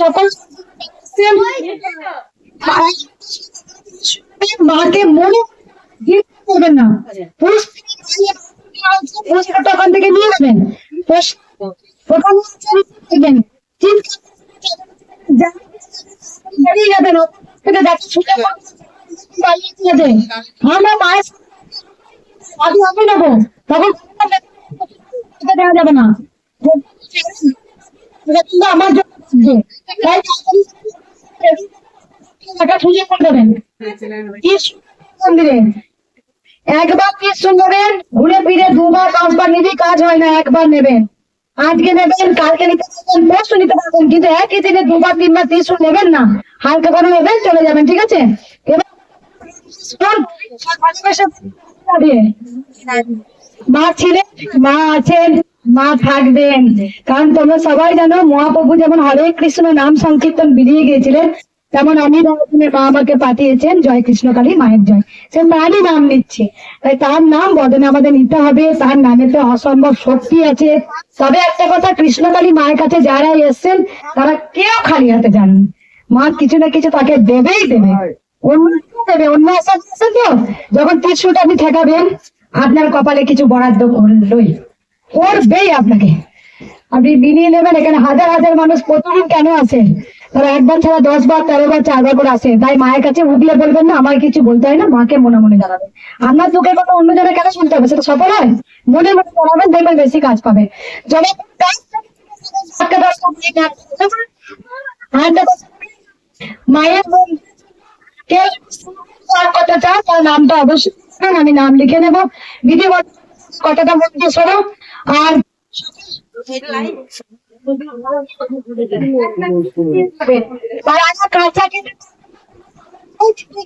সকল মাকে মনে করবেন না, ওখান থেকে নিয়ে যাবেন, ওখানে বেরিয়ে যাবেন, আমরা মায়ের আগে আগে নেবো, তখন দেওয়া যাবে না, আমার জন্য টাকা সুযোগ করে দেবেন। মন্দিরে একবার কৃষ্ণ নেবেন, ঘুরে ফিরে দুবার 10বার নিবি, কাজ হয় না, একবার নেবেন, আজকে নেবেন, কালকে নিতে পারবেন, পরশু নিতে পারবেন, কিন্তু একই দিনে 2বার 3বার ত্রিশূল নেবেন না, হালকা করে নেবেন, চলে যাবেন, ঠিক আছে? এবার মা ছিলেন, মা আছেন, মা থাকবেন, কারণ তোমরা সবাই জানো মহাপ্রভু যেমন হরে কৃষ্ণ নাম সংকীর্তন বেরিয়ে গিয়েছিলেন, তেমন আমি মা আমাকে পাঠিয়েছেন জয় কৃষ্ণকালী মায়ের জয়, সে মায়েরই নাম নিচ্ছে, তাই তার নাম বদনে আমাদের নিতে হবে, তার নামেতে অসম্ভব শক্তি আছে। তবে একটা কথা, কৃষ্ণকালী মায়ের কাছে যারা এসছেন তারা কেউ খালি হাতে যাননি, মা কিছু না কিছু তাকে দেবেই দেবে, অন্য দেবে, অন্য আসার তো যখন ত্রিশূলটা আপনি ঠেকাবেন আপনার কপালে কিছু বরাদ্দ করলোই, করবেই আপনাকে, আপনি বিনিয়ে নেবেন। এখানে হাজার হাজার মানুষ প্রতিদিন কেন আসে, তারা একবার ছাড়া 10বার 13বার 4বার করে আসে, তাই মায়ের কাছে উঠলে বলবেন না আমার কিছু বলতে হয় না, মাকে মনে মনে জানাবেন, আপনার দুঃখের কথা অন্য জনের কেন শুনতে হবে, সেটা সফল হয়, মনে মনে জানাবেন, দেখবেন বেশি কাজ পাবে। মায়ের কথা চাও তার নামটা অবশ্যই আমি নাম লিখে নেবো, দিদি কথাটা মন দিয়ে শোনো, আর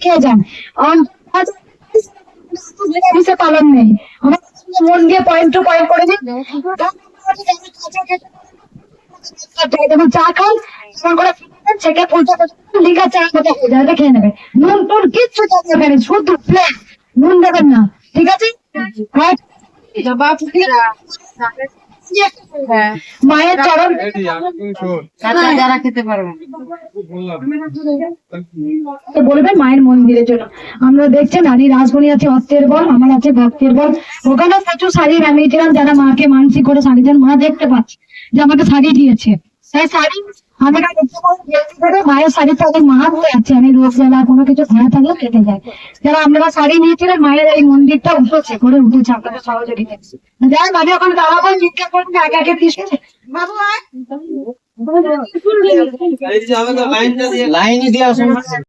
খেয়ে যান, পালন নেই, মন দিয়ে পয়েন্ট টু পয়েন্ট করে দিন, যখন চা খান তখন করে ছেঁকে লিখা চা কথা খেয়ে নেবে, নুন টুন কিচ্ছু যাবে, শুধু নুন দেবেন না, ঠিক আছে? মায়ের চরণ যারা খেতে পারবেন বলবেন মায়ের মন্দিরের জন্য। আমরা দেখছেন নারী রাজমণি আছে অর্থের বল, আমার আছে ভক্তের বল, ওখানে প্রচুর শাড়ি নামিয়েছিলাম, যারা মাকে মানসিক করে শাড়ি দেন, মা দেখতে পাচ্ছে যে আমাকে শাড়ি দিয়েছে, সেই শাড়ি মায়ের শাড়িতে অনেক মাহাত্ম আছে, আমি রোগ জ্বালা কোনো কিছু খাওয়া থাকলে কেটে যায়, যারা আপনারা শাড়ি নিয়েছিলেন মায়ের এই মন্দিরটা উঠেছে করে উঠেছে আপনাদের সহযোগিতা, যাই আমি ওখানে দাঁড়াবো, জিজ্ঞাসা করবেন একে একে পিছিয়ে বাবু লাইনে দিয়ে আসুন।